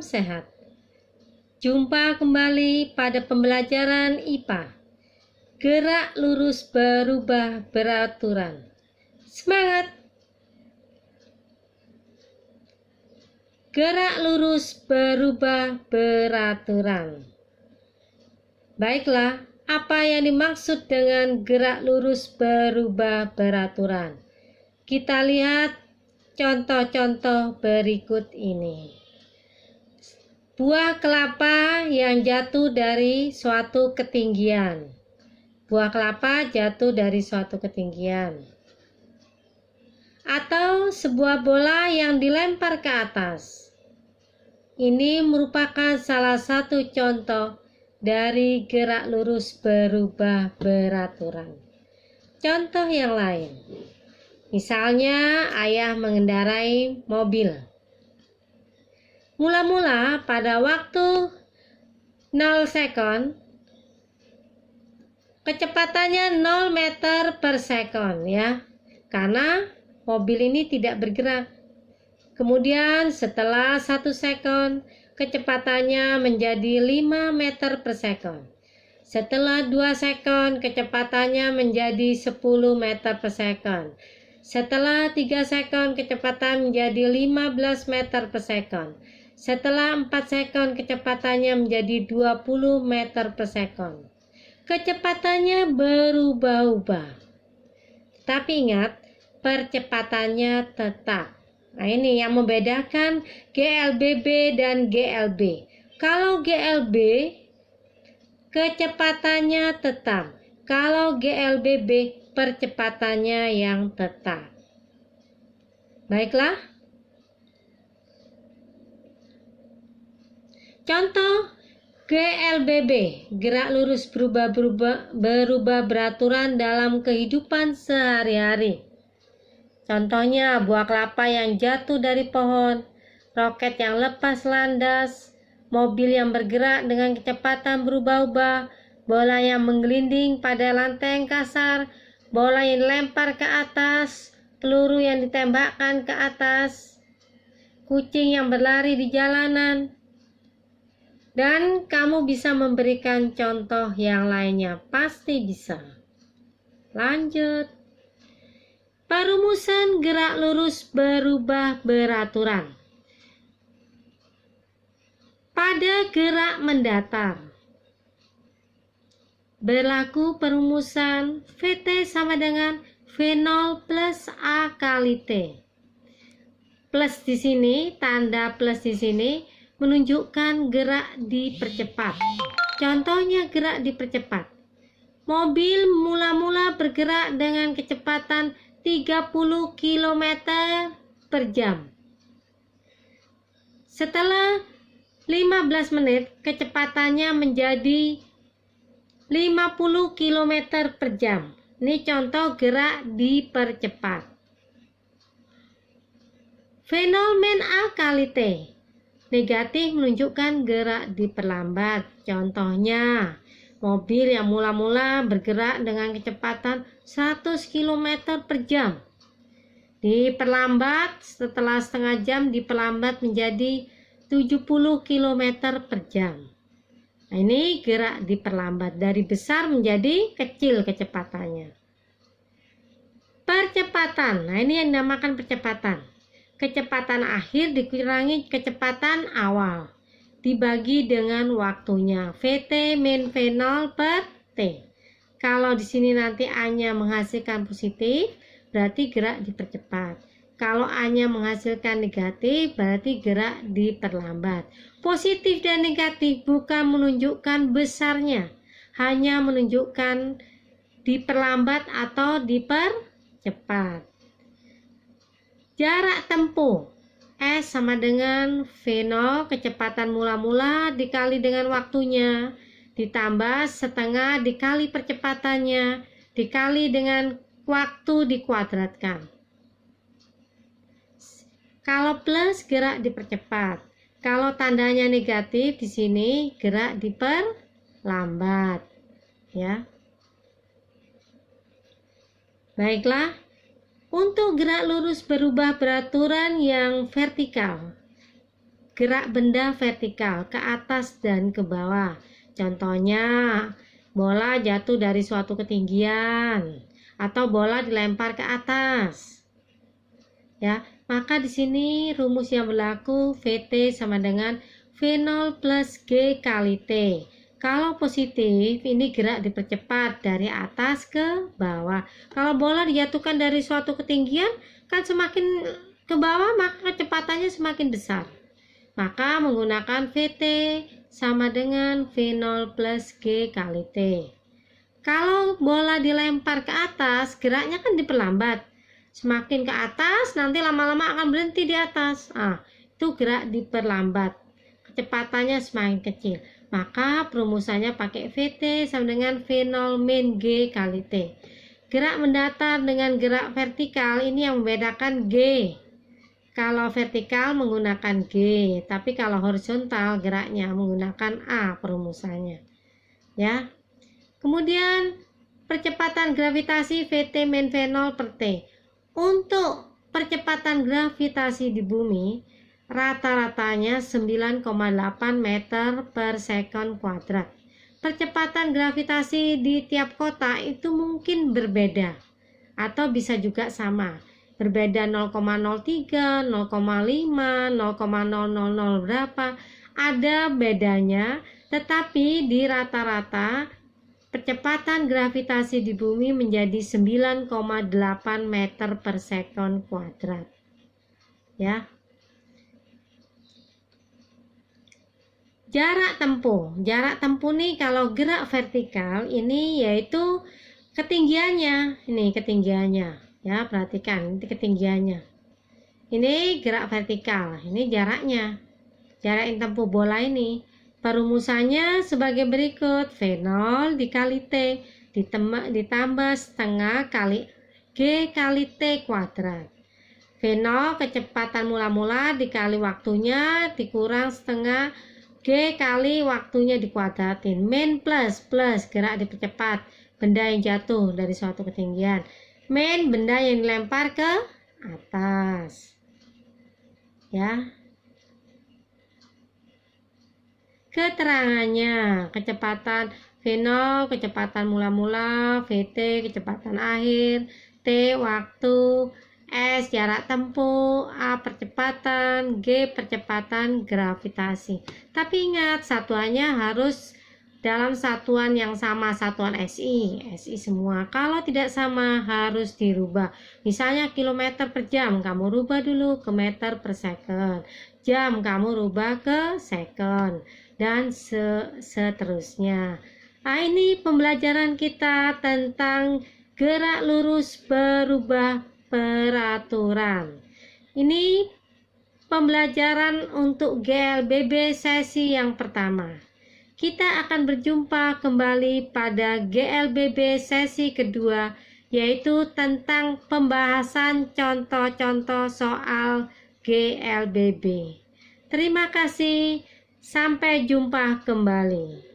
sehat. Jumpa kembali pada pembelajaran IPA. Gerak lurus berubah beraturan. Semangat! Gerak lurus berubah beraturan. Baiklah, apa yang dimaksud dengan gerak lurus berubah beraturan? Kita lihat contoh-contoh berikut ini. Buah kelapa yang jatuh dari suatu ketinggian. Buah kelapa jatuh dari suatu ketinggian. Atau sebuah bola yang dilempar ke atas. Ini merupakan salah satu contoh dari gerak lurus berubah beraturan. Contoh yang lain. Misalnya ayah mengendarai mobil. Mula-mula pada waktu 0 sekon, kecepatannya 0 meter per sekon ya. Karena mobil ini tidak bergerak. Kemudian setelah 1 sekon, kecepatannya menjadi 5 meter per sekon. Setelah 2 sekon, kecepatannya menjadi 10 meter per sekon. Setelah 3 sekon, kecepatan menjadi 15 meter per sekon. Setelah 4 sekon, kecepatannya menjadi 20 meter per sekon. Kecepatannya berubah-ubah. Tapi ingat, percepatannya tetap. Nah, ini yang membedakan GLBB dan GLB. Kalau GLB, kecepatannya tetap. Kalau GLBB, percepatannya yang tetap. Baiklah. Contoh GLBB, gerak lurus berubah beraturan dalam kehidupan sehari-hari. Contohnya buah kelapa yang jatuh dari pohon, roket yang lepas landas, mobil yang bergerak dengan kecepatan berubah-ubah, bola yang menggelinding pada lantai yang kasar, bola yang dilempar ke atas, peluru yang ditembakkan ke atas, kucing yang berlari di jalanan. Dan kamu bisa memberikan contoh yang lainnya, pasti bisa. Lanjut. Perumusan gerak lurus berubah beraturan. Pada gerak mendatar, berlaku perumusan VT sama dengan V0 plus A kali T. Plus di sini, tanda plus di sini menunjukkan gerak dipercepat. Contohnya gerak dipercepat. Mobil mula-mula bergerak dengan kecepatan 30 km per jam. Setelah 15 menit, kecepatannya menjadi 50 km per jam. Ini contoh gerak dipercepat. Fenomen A kali T. Negatif menunjukkan gerak diperlambat. Contohnya, mobil yang mula-mula bergerak dengan kecepatan 100 km per jam. Diperlambat setelah setengah jam, diperlambat menjadi 70 km per jam. Nah, ini gerak diperlambat dari besar menjadi kecil kecepatannya. Percepatan. Nah, ini yang dinamakan percepatan. Kecepatan akhir dikurangi kecepatan awal. Dibagi dengan waktunya. VT min V0 per T. Kalau di sini nanti A-nya menghasilkan positif, berarti gerak dipercepat. Kalau A-nya menghasilkan negatif, berarti gerak diperlambat. Positif dan negatif bukan menunjukkan besarnya, hanya menunjukkan diperlambat atau dipercepat. Jarak tempuh S sama dengan V0, kecepatan mula-mula dikali dengan waktunya, ditambah setengah dikali percepatannya, dikali dengan waktu dikuadratkan. Kalau plus, gerak dipercepat. Kalau tandanya negatif di sini, gerak diperlambat. Ya. Baiklah. Untuk gerak lurus berubah beraturan yang vertikal, gerak benda vertikal ke atas dan ke bawah. Contohnya, bola jatuh dari suatu ketinggian atau bola dilempar ke atas. Ya, maka di sini rumus yang berlaku VT sama dengan V0 plus G kali T. Kalau positif, ini gerak dipercepat dari atas ke bawah. Kalau bola dijatuhkan dari suatu ketinggian, kan semakin ke bawah maka kecepatannya semakin besar. Maka menggunakan VT sama dengan V0 plus G kali T. Kalau bola dilempar ke atas, geraknya kan diperlambat. Semakin ke atas, nanti lama-lama akan berhenti di atas. Itu gerak diperlambat. Kecepatannya semakin kecil. Maka perumusannya pakai VT sama dengan V0 min G kali T. Gerak mendatar dengan gerak vertikal ini yang membedakan G. Kalau vertikal menggunakan G, tapi kalau horizontal geraknya menggunakan A perumusannya. Ya. Kemudian percepatan gravitasi VT min V0 per T. Untuk percepatan gravitasi di bumi, rata-ratanya 9,8 meter per second kuadrat. Percepatan gravitasi di tiap kota itu mungkin berbeda atau bisa juga sama. Berbeda 0,03, 0,5, 0,000 berapa. Ada bedanya, tetapi di rata-rata percepatan gravitasi di bumi menjadi 9,8 meter per second kuadrat. Ya. Jarak tempuh nih kalau gerak vertikal ini yaitu ketinggiannya. Ini ketinggiannya, ya perhatikan ini ketinggiannya. Ini gerak vertikal, ini jaraknya. Jarak yang tempuh bola ini. Perumusannya sebagai berikut: V0 dikali T ditambah setengah kali G kali T kuadrat. V0 kecepatan mula-mula dikali waktunya dikurang setengah G kali waktunya dikuadratin. Min plus gerak dipercepat, benda yang jatuh dari suatu ketinggian. Min benda yang dilempar ke atas. Ya. Keterangannya, kecepatan V0 kecepatan mula-mula, VT kecepatan akhir, T waktu, S jarak tempuh, A percepatan, G percepatan gravitasi. Tapi ingat, satuannya harus dalam satuan yang sama, satuan SI semua. Kalau tidak sama harus dirubah. Misalnya kilometer per jam, kamu rubah dulu ke meter per second. Jam kamu rubah ke second, dan seterusnya. Nah, ini pembelajaran kita tentang gerak lurus berubah peraturan. Ini pembelajaran untuk GLBB sesi yang pertama. Kita akan berjumpa kembali pada GLBB sesi kedua, yaitu tentang pembahasan contoh-contoh soal GLBB. Terima kasih, sampai jumpa kembali.